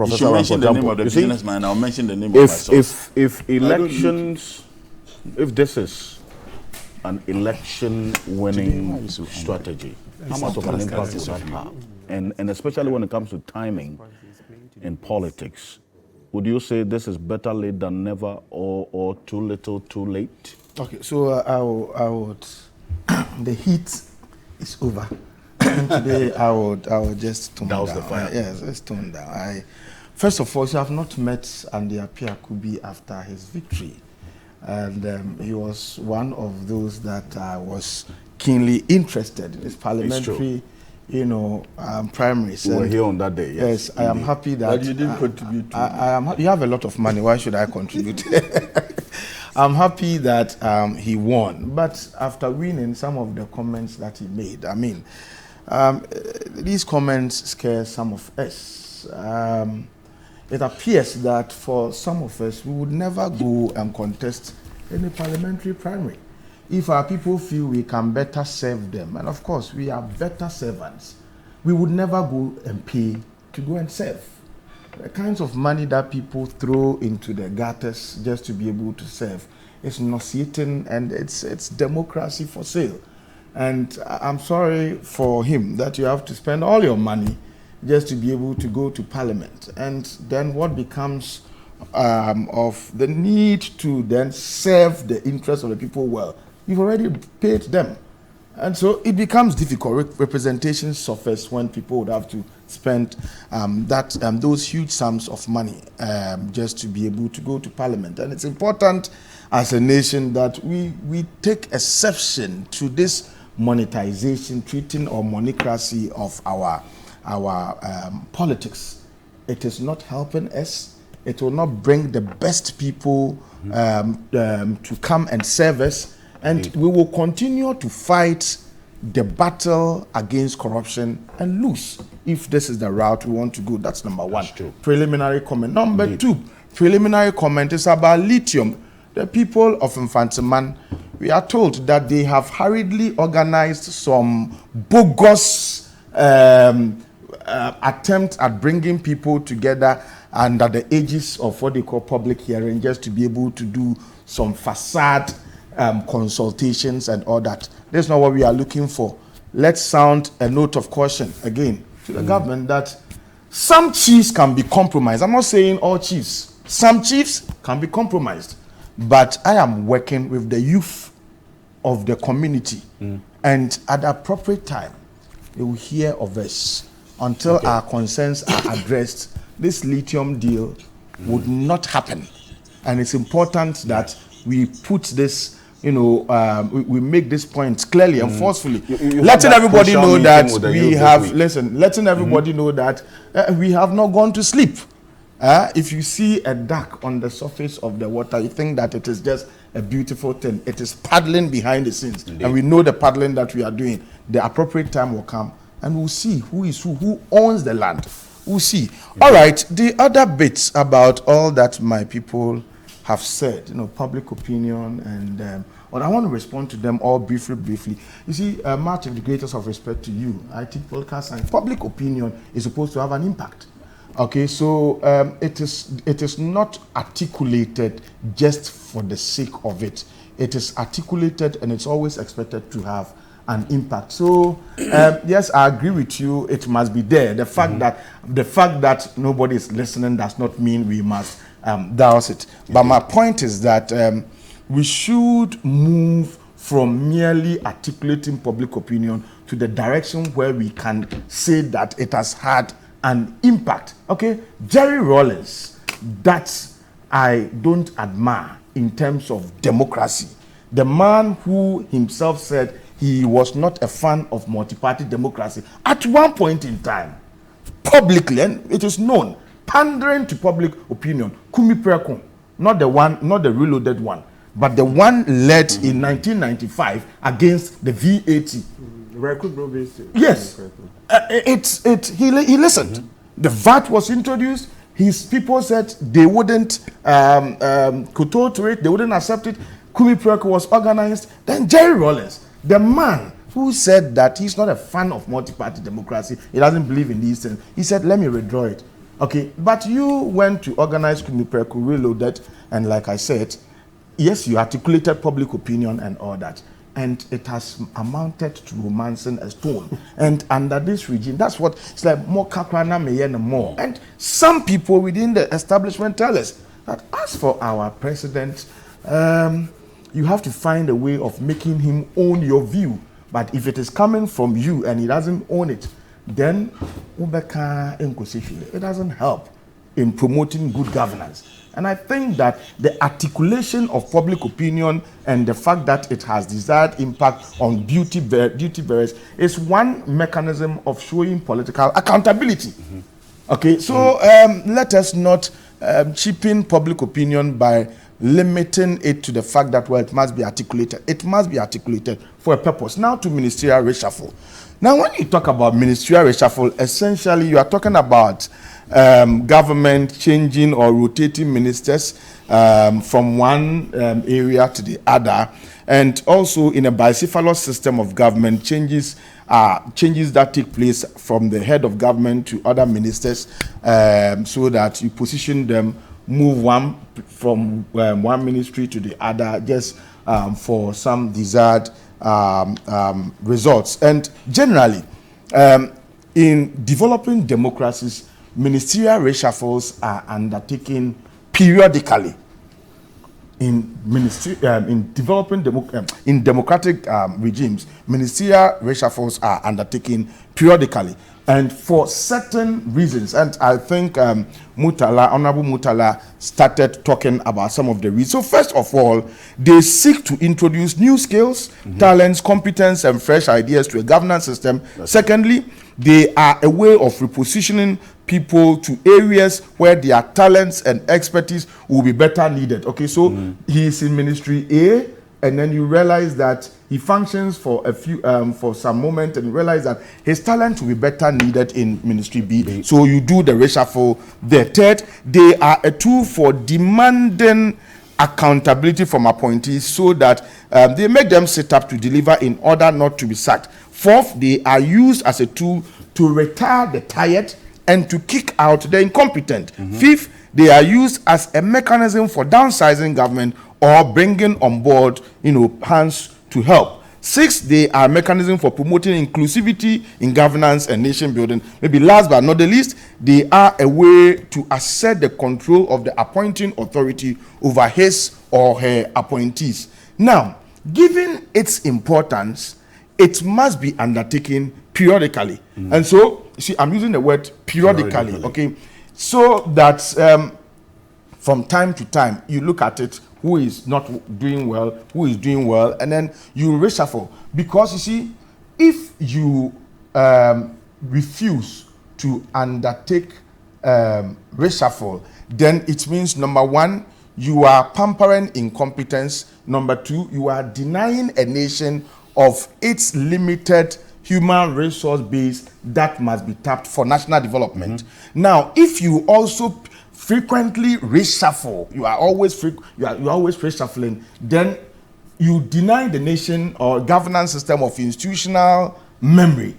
Professor. You should mention the name of the businessman. I'll mention the name of myself. If elections, if this is an election-winning strategy, how much of an impact would that have? And especially when it comes to timing in politics, would you say this is better late than never, or too little, too late? Okay, so I would the heat is over. Today I would just tone down. The fire. Yes, let's tone down. First of all, I have not met Andy Appiah Kubi after his victory, and he was one of those that was keenly interested in his parliamentary, primaries. We were here on that day. Yes, I am happy that. But you didn't contribute. You have a lot of money. Why should I contribute? I'm happy that he won, but after winning, some of the comments that he made, these comments scare some of us. It appears that for some of us, we would never go and contest any parliamentary primary if our people feel we can better serve them. And of course, we are better servants. We would never go and pay to go and serve. The kinds of money that people throw into the gutters just to be able to serve is nauseating, and it's democracy for sale. And I'm sorry for him that you have to spend all your money just to be able to go to parliament. And then what becomes of the need to then serve the interests of the people well? You've already paid them. And so it becomes difficult. Representation suffers when people would have to spend those huge sums of money just to be able to go to parliament. And it's important as a nation that we take exception to this monetization, treating or monocracy of our politics. It is not helping us. It will not bring the best people to come and serve us. And we will continue to fight the battle against corruption and lose if this is the route we want to go. That's number one. Preliminary comment. Number two, preliminary comment is about lithium. The people of Infantiman, we are told that they have hurriedly organized some bogus attempt at bringing people together under the aegis of what they call public hearing, just to be able to do some facade consultations and all that. That's not what we are looking for. Let's sound a note of caution again to the government that some chiefs can be compromised. I'm not saying all chiefs. Some chiefs can be compromised. But I am working with the youth of the community. And at the appropriate time, they will hear of us. Until our concerns are addressed, this lithium deal would not happen. And it's important that we put this, we make this point clearly and forcefully, letting everybody know that we have, letting everybody know that we have not gone to sleep. If you see a duck on the surface of the water, you think that it is just a beautiful thing. It is paddling behind the scenes. Indeed. And we know the paddling that we are doing. The appropriate time will come, and we'll see who is who owns the land. We'll see. Indeed. All right, the other bits about all that my people have said, public opinion, and I want to respond to them all briefly. You see, much of the greatest of respect to you, I think political science, public opinion is supposed to have an impact. Okay, so it is not articulated just for the sake of it. It is articulated, and it's always expected to have an impact. So yes, I agree with you. It must be there. The fact that nobody is listening does not mean we must douse it. But my point is that we should move from merely articulating public opinion to the direction where we can say that it has had an impact. Okay, Jerry Rawlings, that I don't admire in terms of democracy. The man who himself said he was not a fan of multi-party democracy at one point in time, publicly, and it is known, pandering to public opinion. Kumi Prekum, not the reloaded one, but the one led in 1995 against the VAT. Yes, he listened. The VAT was introduced. His people said they wouldn't kowtow to it. They wouldn't accept it. Kumi Preku was organized. Then Jerry Rawlings, the man who said that he's not a fan of multi-party democracy, he doesn't believe in these things. He said, "Let me withdraw it." Okay, but you went to organize Kunipreku Reloaded, and like I said, yes, you articulated public opinion and all that, and it has amounted to romancing a stone. And under this regime, that's what it's like, more kakrana meyen more. And some people within the establishment tell us that as for our president, you have to find a way of making him own your view. But if it is coming from you and he doesn't own it, then it doesn't help in promoting good governance. And I think that the articulation of public opinion and the fact that it has desired impact on duty bearers is one mechanism of showing political accountability. Okay, so let us not cheapen public opinion by limiting it to the fact that, well, it must be articulated. It must be articulated for a purpose. Now to ministerial reshuffle. Now, when you talk about ministerial reshuffle, essentially you are talking about government changing or rotating ministers from one area to the other, and also in a bicephalous system of government, changes that take place from the head of government to other ministers, so that you position them, move one from one ministry to the other, just for some desired results. And generally, in developing democracies, ministerial reshuffles are undertaken periodically. In democratic regimes, ministerial reshuffles are undertaken periodically, and for certain reasons. And I think Honorable Mutala started talking about some of the reasons. So first of all, they seek to introduce new skills, talents, competence, and fresh ideas to a governance system. Secondly, they are a way of repositioning people to areas where their talents and expertise will be better needed. Okay, so he is in ministry A, and then you realize that he functions for a few for some moment, and you realize that his talent will be better needed in ministry B. So you do the reshuffle there. Third, they are a tool for demanding accountability from appointees, so that they make them sit up to deliver in order not to be sacked. Fourth, they are used as a tool to retire the tired and to kick out the incompetent. Fifth, they are used as a mechanism for downsizing government or bringing on board, hands to help. Sixth, they are a mechanism for promoting inclusivity in governance and nation building. Maybe last but not the least, they are a way to assert the control of the appointing authority over his or her appointees. Now, given its importance, it must be undertaken periodically. And so, you see, I'm using the word periodically, okay? So that from time to time, you look at it, who is not doing well, who is doing well, and then you reshuffle. Because, you see, if you refuse to undertake reshuffle, then it means, number one, you are pampering incompetence. Number two, you are denying a nation of its limited human resource base that must be tapped for national development. Now, if you also frequently reshuffle, you are always reshuffling, then you deny the nation or governance system of institutional memory.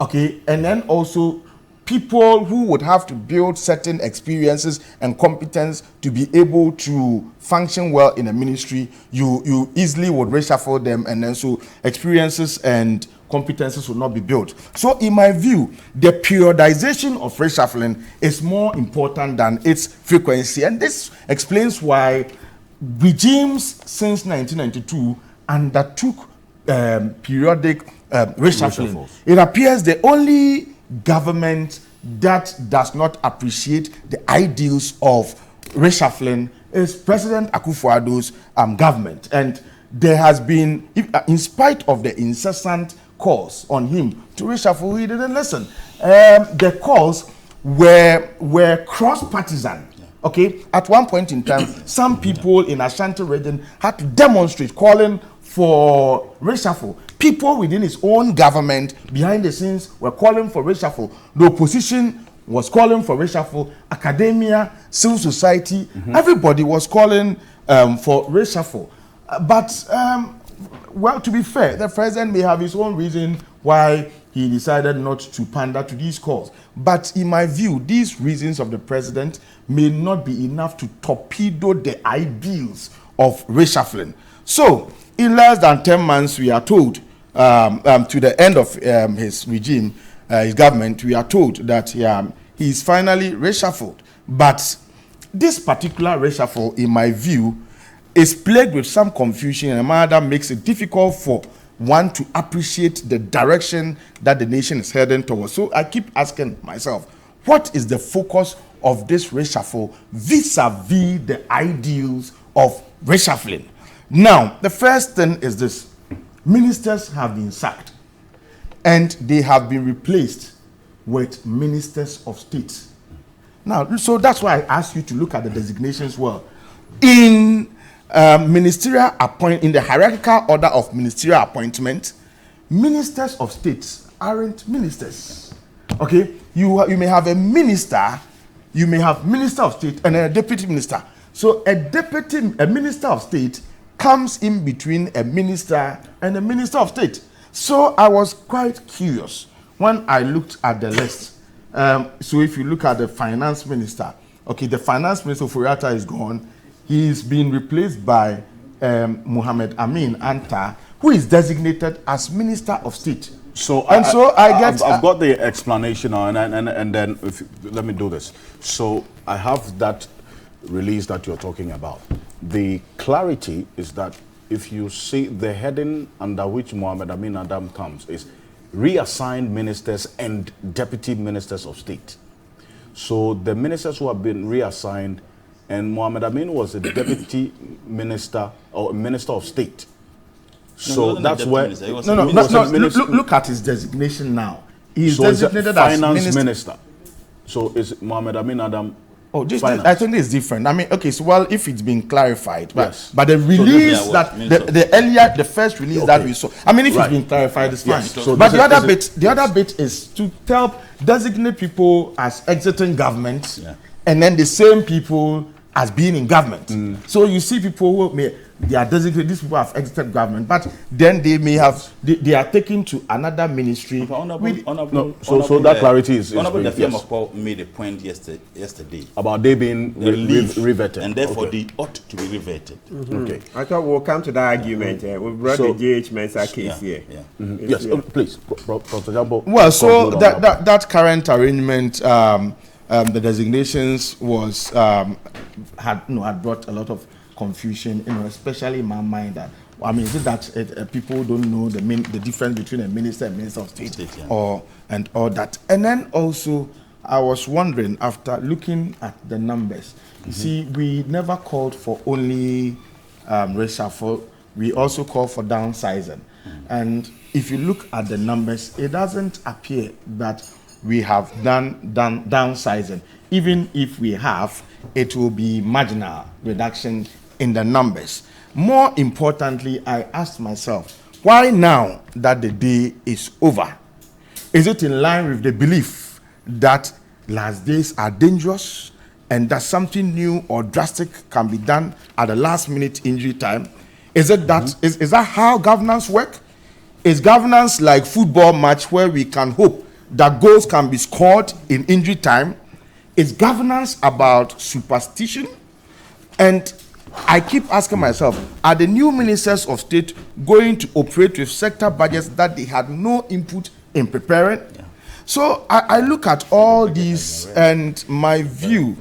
Okay, and then also people who would have to build certain experiences and competence to be able to function well in a ministry, you easily would reshuffle them, and then so experiences and competences will not be built. So in my view, the periodization of reshuffling is more important than its frequency, and this explains why regimes since 1992 undertook periodic reshuffling. It appears the only government that does not appreciate the ideals of reshuffling is President Akufo-Addo's government. And there has been, in spite of the incessant calls on him to reshuffle, he didn't listen. The calls were cross-partisan. Okay, at one point in time, some people in Ashanti region had to demonstrate, calling for reshuffle. People within his own government, behind the scenes, were calling for reshuffle. The opposition was calling for reshuffle. Academia, civil society, everybody was calling for reshuffle. But well, to be fair, the president may have his own reason why he decided not to pander to these calls. But in my view, these reasons of the president may not be enough to torpedo the ideals of reshuffling. So, in less than 10 months, we are told, to the end of his regime, his government, we are told that he is finally reshuffled. But this particular reshuffle, in my view, is plagued with some confusion in a manner that makes it difficult for one to appreciate the direction that the nation is heading towards. So I keep asking myself, what is the focus of this reshuffle vis-a-vis the ideals of reshuffling? Now, the first thing is this. Ministers have been sacked and they have been replaced with ministers of state. Now, so that's why I asked you to look at the designations well. In ministerial appointment, in the hierarchical order of ministerial appointment, ministers of states aren't ministers. Okay, you may have a minister, you may have minister of state and a deputy minister. So a minister of state comes in between a minister and a minister of state. So I was quite curious when I looked at the list. So if you look at the finance minister, okay, the finance minister Ofori Atta is gone. He's been replaced by Mohammed Amin Anta, who is designated as Minister of State. So I've got the explanation now, and then let me do this. So I have that release that you're talking about. The clarity is that if you see the heading under which Mohammed Amin Adam comes is reassigned ministers and deputy ministers of state. So the ministers who have been reassigned, and Mohammed Amin was a deputy minister or minister of state. So that's where... Look at his designation now. He is designated as finance minister. So is Mohammed Amin Adam... Oh, I think it's different. I mean, okay, so well, if it's been clarified, but the release the first release that we saw, I mean, if it's been clarified, it's fine. So but the other bit is to designate people as exiting government, and then the same people as being in government. So you see people who they are designated, these people have exited government, but then they may have, they are taken to another ministry. So that clarity is... Honorable Gyampo made a point yesterday about they being revetted. And therefore they ought to be revetted. Okay. I thought we'll come to that argument. We've brought the J.H. Mensah case here. Yes, please, Professor Gyampo. Well, so that current arrangement, the designations was had brought a lot of confusion, especially in my mind. That is it that people don't know the difference between a minister and minister of state, and all that. And then also, I was wondering, after looking at the numbers, you see, we never called for only reshuffle. We also called for downsizing. And if you look at the numbers, it doesn't appear that we have done downsizing. Even if we have, it will be marginal reduction in the numbers. More importantly, I asked myself, why now that the day is over? Is it in line with the belief that last days are dangerous and that something new or drastic can be done at the last minute injury time? Is it that is that how governance work? Is governance like football match where we can hope that goals can be scored in injury time? Is governance about superstition? And I keep asking myself, are the new ministers of state going to operate with sector budgets that they had no input in preparing? So I look at all these, and my view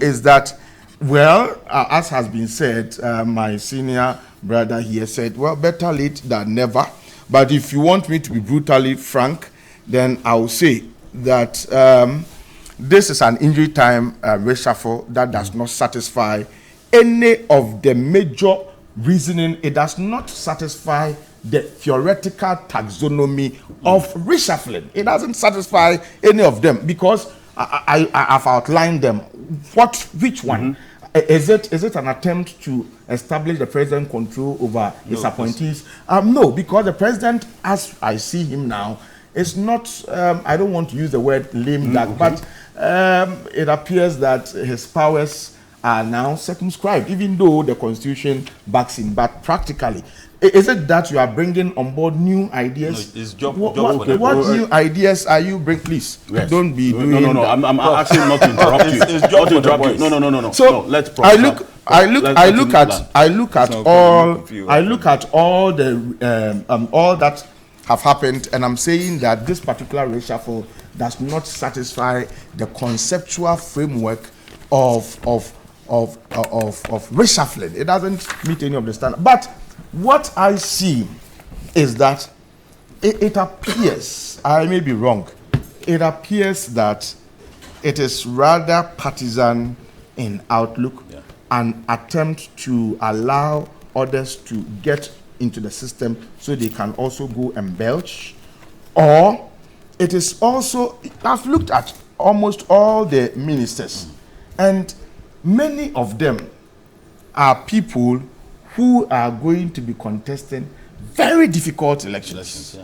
is that, well, as has been said, my senior brother here said, well, better late than never. But if you want me to be brutally frank, then I will say that this is an injury time reshuffle that does not satisfy any of the major reasoning. It does not satisfy the theoretical taxonomy of reshuffling. It doesn't satisfy any of them because I have outlined them. Which one? Is it an attempt to establish the president control over his appointees? No, because the president, as I see him now, is not, I don't want to use the word lame duck, but it appears that his powers are now circumscribed, even though the constitution backs in. But practically, is it that you are bringing on board new ideas? No, it's job what for the new ideas are you bringing? Please, yes. don't be doing. No. I'm asking not to interrupt you. It's job for the boys. No. So let's. I look at all the all that have happened, and I'm saying that this particular reshuffle does not satisfy the conceptual framework of reshuffling. It doesn't meet any of the standards. But what I see is that it appears, I may be wrong, it appears that it is rather partisan in outlook, an attempt to allow others to get into the system so they can also go and belch, or it is also, I've looked at almost all the ministers, and many of them are people who are going to be contesting very difficult elections.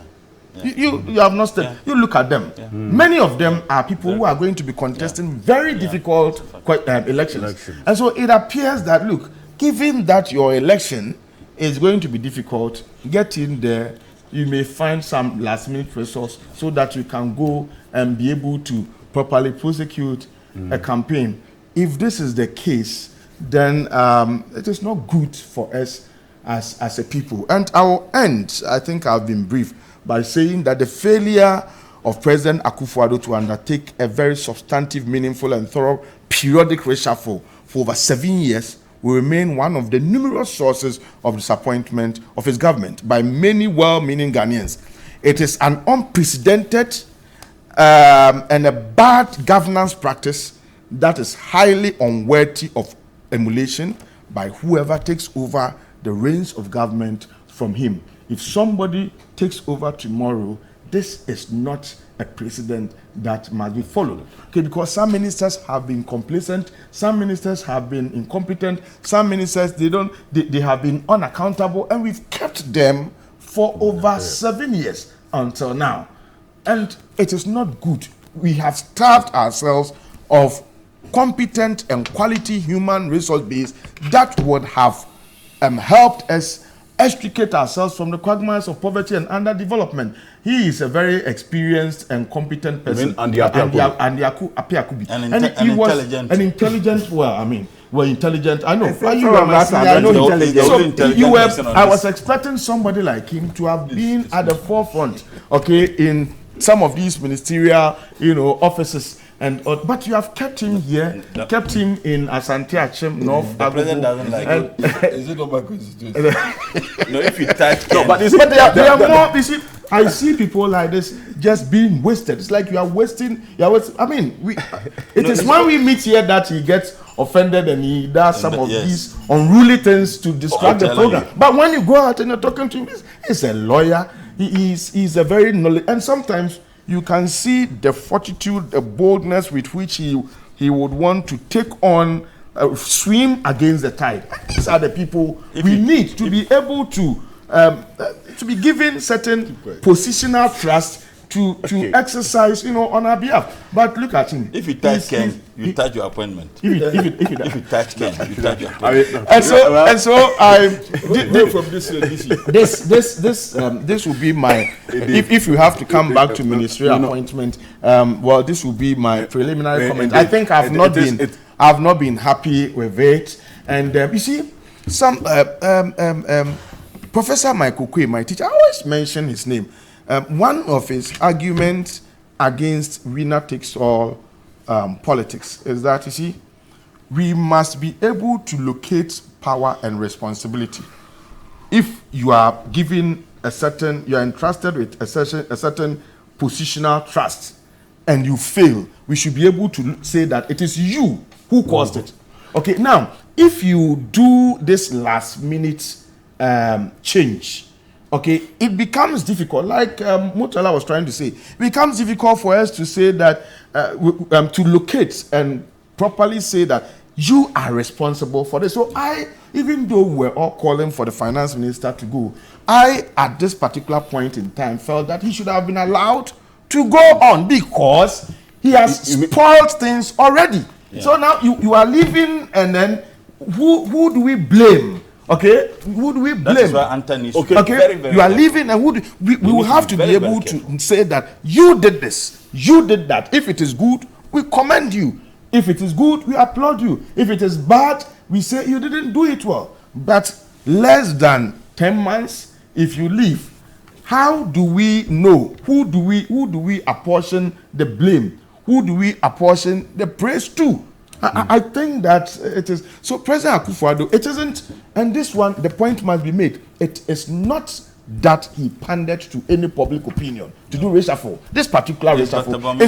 You have not studied. You look at them. Many of them are people who are going to be contesting very difficult elections. And so it appears that, look, given that your election is going to be difficult, get in there. You may find some last-minute resource so that you can go and be able to properly prosecute a campaign. If this is the case, then it is not good for us as a people. And I will end, I think I've been brief, by saying that the failure of President Akufo-Addo to undertake a very substantive, meaningful, and thorough periodic reshuffle for over 7 years will remain one of the numerous sources of disappointment of his government by many well-meaning Ghanaians. It is an unprecedented and a bad governance practice that is highly unworthy of emulation by whoever takes over the reins of government from him. If somebody takes over tomorrow, this is not a precedent that must be followed. Okay, because some ministers have been complacent, some ministers have been incompetent, some ministers they have been unaccountable, and we've kept them for over 7 years until now. And it is not good. We have starved ourselves of competent and quality human resource base that would have helped us extricate ourselves from the quagmires of poverty and underdevelopment. He is a very experienced and competent person. And Intelligent. Intelligent. I know. I know intelligent. So I was expecting somebody like him to have been at the forefront, okay, in some of these ministerial, offices. But you have kept him here, kept him in Asante Achem, North. The president doesn't like it. Is it not my constituency? No, if you type. No, but they are more. You see, I see people like this just being wasted. It's like you are wasting. I mean, it is when we meet here that he gets offended and he does some of these unruly things to distract the program. But when you go out and you're talking to him, he's a lawyer. He's a very knowledgeable, and sometimes you can see the fortitude, the boldness with which he would want to take on, swim against the tide. And these are the people we need to be able to be given certain positional trust to exercise, on our behalf. But look at him. If you touch Ken, you touch your appointment. If you touch Ken, you touch your appointment. And so this will be my. If you have to come back to ministerial appointment, this will be my preliminary comment. I think I've not been happy with it, and you see, some Professor Michael Kwe, my teacher, I always mention his name. One of his arguments against winner takes all politics is that, you see, we must be able to locate power and responsibility. If you are given you are entrusted with a certain positional trust and you fail, we should be able to say that it is you who caused it. Okay, now, if you do this last minute change, okay, it becomes difficult. Like Mutala was trying to say, it becomes difficult for us to say that, to locate and properly say that you are responsible for this. So even though we're all calling for the finance minister to go, at this particular point in time, felt that he should have been allowed to go on because he has spoiled things already. So now you are leaving, and then who do we blame? Okay, who do we blame? That is why Anthony. Okay, very, very you are leaving, and we will have to be able to say that you did this, you did that. If it is good, we commend you. If it is good, we applaud you. If it is bad, we say you didn't do it well. But less than 10 months, if you leave, how do we know? Who do we apportion the blame? Who do we apportion the praise to? I think that it is. So President Akufo-Addo, it isn't, and this one, the point must be made. It is not that he pandered to any public opinion to do reshuffle. This particular reshuffle,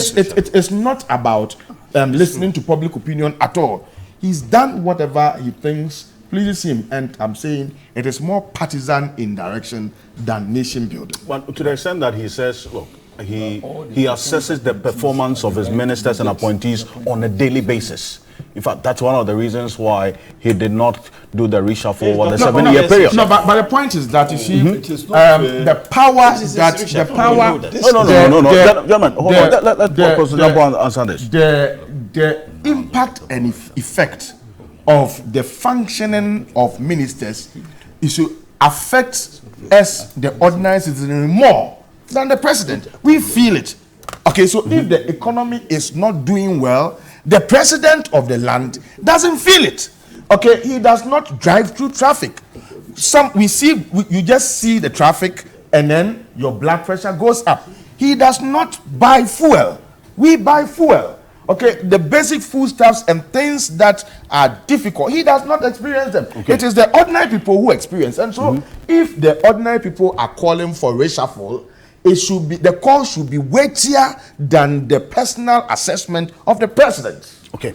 it's not about listening to public opinion at all. He's done whatever he thinks pleases him, and I'm saying it is more partisan in direction than nation building. But to the extent that he says, look, he assesses the performance of his ministers and appointees on a daily basis. In fact, that's one of the reasons why he did not do the reshuffle over the 7-year period. No, but the point is that you see, the power that the power. No, gentlemen, hold on. Let Professor Gyampo answer this. The impact and effect of the functioning of ministers is to affect us, the ordinary citizen, more than the president. We feel it. Okay, so if the economy is not doing well, the president of the land doesn't feel it. Okay, he does not drive through traffic. You just see the traffic, and then your blood pressure goes up. He does not buy fuel. We buy fuel. Okay, the basic foodstuffs and things that are difficult, he does not experience them. Okay. It is the ordinary people who experience. And so, if the ordinary people are calling for reshuffle, the call should be weightier than the personal assessment of the president. Okay.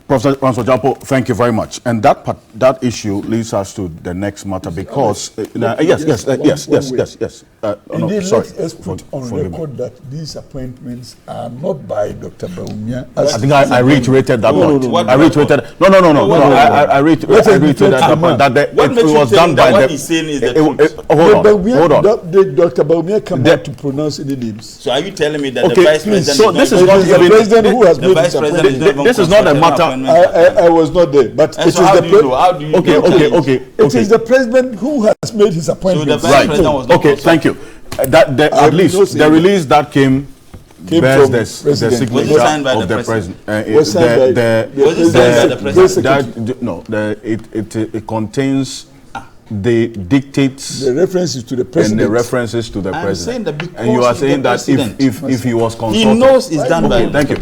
Professor Gyampo, thank you very much. And that issue leads us to the next matter because yes. Indeed, let's put on record that these appointments are not by Dr. Bawumia. I think I reiterated that point. I reiterated. I reiterated that point. That it was done by what he's saying is the truth. Hold on. Did Dr. Bawumia come back to pronounce any names? So are you telling me that the vice president? So this is not the president who has made this appointment. This is not a matter. I was not there, but it is the president. Okay. It is the president who has made his appointment. So the vice president was not. Okay, thank you. At least the release that came bears the signature of the president. Was signed by the president? No, it contains the dictates, the references to the president, and the references to the president. Saying the big and you are saying that if he was consulted, he knows it's done by. Thank you.